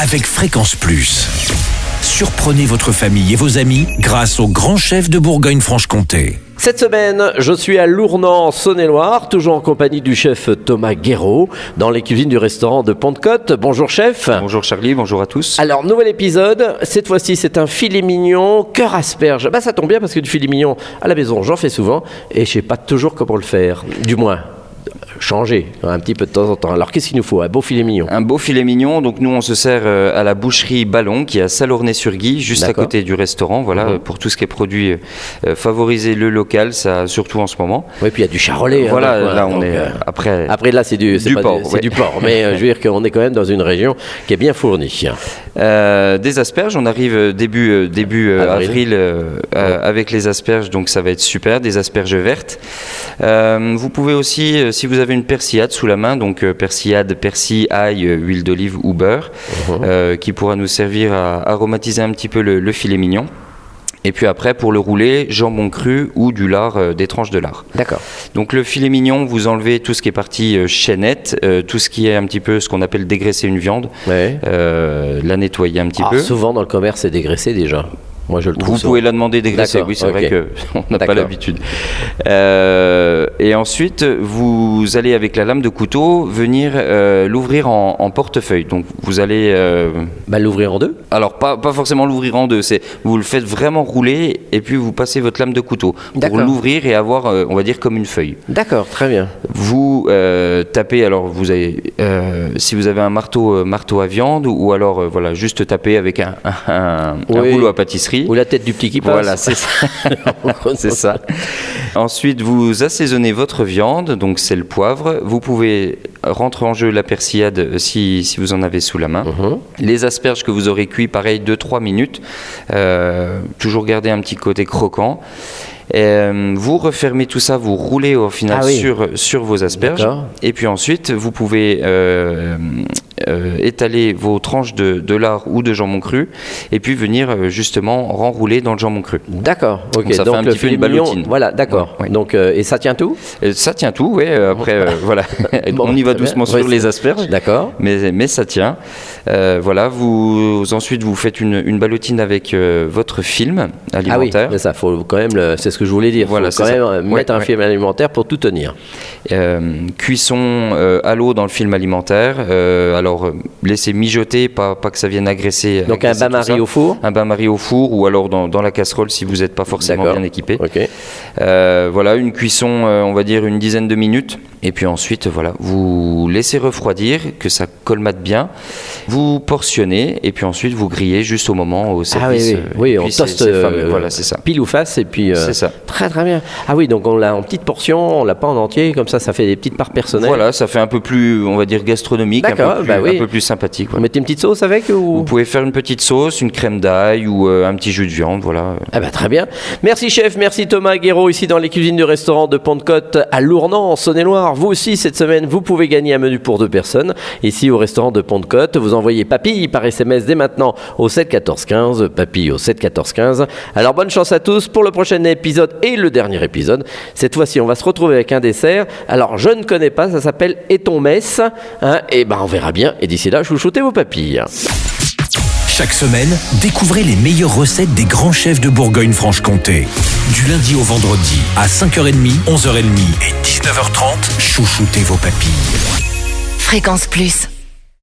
avec Fréquence Plus. Surprenez votre famille et vos amis grâce au grand chef de Bourgogne-Franche-Comté. Cette semaine, je suis à Lournan, Saône-et-Loire, toujours en compagnie du chef Thomas Guéraud, dans les cuisines du restaurant de Pont-de-Côte. Bonjour chef. Bonjour Charlie, bonjour à tous. Alors, nouvel épisode, cette fois-ci c'est un filet mignon, cœur asperge. Ça tombe bien parce que du filet mignon à la maison, j'en fais souvent et je sais pas toujours comment le faire, du moins. Changer un petit peu de temps en temps. Alors qu'est-ce qu'il nous faut? Un beau filet mignon. Un beau filet mignon, donc nous on se sert à la boucherie Ballon qui est à Salornay-sur-Guye, juste à côté du restaurant, voilà, pour tout ce qui est produit, favoriser le local, ça surtout en ce moment. Oui, puis il y a du charolais. Voilà, donc, là on est après là c'est du porc, c'est du porc, mais je veux dire qu'on est quand même dans une région qui est bien fournie. Des asperges, on arrive début avril avec les asperges, donc ça va être super, des asperges vertes. Vous pouvez aussi, si vous avez une persillade sous la main, donc persillade, persil, ail, huile d'olive ou beurre, qui pourra nous servir à aromatiser un petit peu le filet mignon. Et puis après, pour le rouler, jambon cru ou du lard, des tranches de lard. D'accord. Donc le filet mignon, vous enlevez tout ce qui est partie chaînette, tout ce qui est un petit peu ce qu'on appelle dégraisser une viande, la nettoyer un petit peu. Souvent dans le commerce, c'est dégraissé déjà. Moi, je le trouve. Vous pouvez la demander dégraissée, oui, c'est vrai qu'on n'a pas l'habitude. Et ensuite, vous allez avec la lame de couteau venir l'ouvrir en portefeuille. Donc vous allez... l'ouvrir en deux? Alors pas forcément l'ouvrir en deux, c'est vous le faites vraiment rouler et puis vous passez votre lame de couteau pour l'ouvrir et avoir, on va dire, comme une feuille. D'accord, très bien. Vous tapez, alors vous avez, si vous avez un marteau à viande ou alors voilà, juste taper avec un rouleau à pâtisserie. Ou la tête du petit qui passe. Voilà, c'est ça. C'est ça. Ensuite, vous assaisonnez votre viande, donc c'est le poivre. Vous pouvez rentrer en jeu la persillade si vous en avez sous la main. Les asperges que vous aurez cuit, pareil, 2-3 minutes. Toujours garder un petit côté croquant. Vous refermez tout ça, vous roulez au final sur vos asperges. Et puis ensuite, vous pouvez étaler vos tranches de lard ou de jambon cru et puis venir justement renrouler dans le jambon cru. D'accord. Ok. Donc ça fait un petit peu une ballotine. Voilà, d'accord. Ouais. Donc et ça tient tout? Ça tient tout, oui. Après, voilà. On y va doucement sur les asperges. D'accord. Mais ça tient. Voilà. Ensuite, vous faites une ballotine avec votre film alimentaire. Ah oui. Ça faut quand même. C'est ce que je voulais dire. Voilà. Faut quand même mettre un film alimentaire pour tout tenir. Cuisson à l'eau dans le film alimentaire. Alors laissez mijoter, pas que ça vienne agresser. Donc un bain-marie au four? Un bain-marie au four ou alors dans la casserole si vous n'êtes pas forcément bien équipé. Voilà, une cuisson, on va dire une dizaine de minutes. Et puis ensuite, voilà, vous laissez refroidir, que ça colmate bien. Vous portionnez et puis ensuite vous grillez juste au moment au service. Oui, on toste. Voilà, c'est ça. Pile ou face et puis. C'est ça. Très très bien. Ah oui, donc on l'a en petites portions, on l'a pas en entier, comme ça fait des petites parts personnelles. Voilà, ça fait un peu plus, on va dire, gastronomique, un peu plus sympathique. Vous mettez une petite sauce avec ou... Vous pouvez faire une petite sauce, une crème d'ail ou un petit jus de viande, voilà. Ah bah très bien. Merci chef, merci Thomas Guéraud ici dans les cuisines du restaurant de Pont-de-Côte à Lournan, en Saône-et-Loire. Vous aussi cette semaine, vous pouvez gagner un menu pour 2 personnes ici au restaurant de Pont-de-Côte. Vous envoyez papille par SMS dès maintenant au 7 14 15, papille au 7 14 15. Alors bonne chance à tous pour le prochain épisode et le dernier épisode. Cette fois-ci, on va se retrouver avec un dessert. Alors je ne connais pas, ça s'appelle Éton-Messe. Et on verra bien. Et d'ici là, chouchoutez vos papilles. Chaque semaine, découvrez les meilleures recettes des grands chefs de Bourgogne-Franche-Comté. Du lundi au vendredi, à 5h30, 11h30 et 19h30, chouchoutez vos papilles. Fréquence Plus.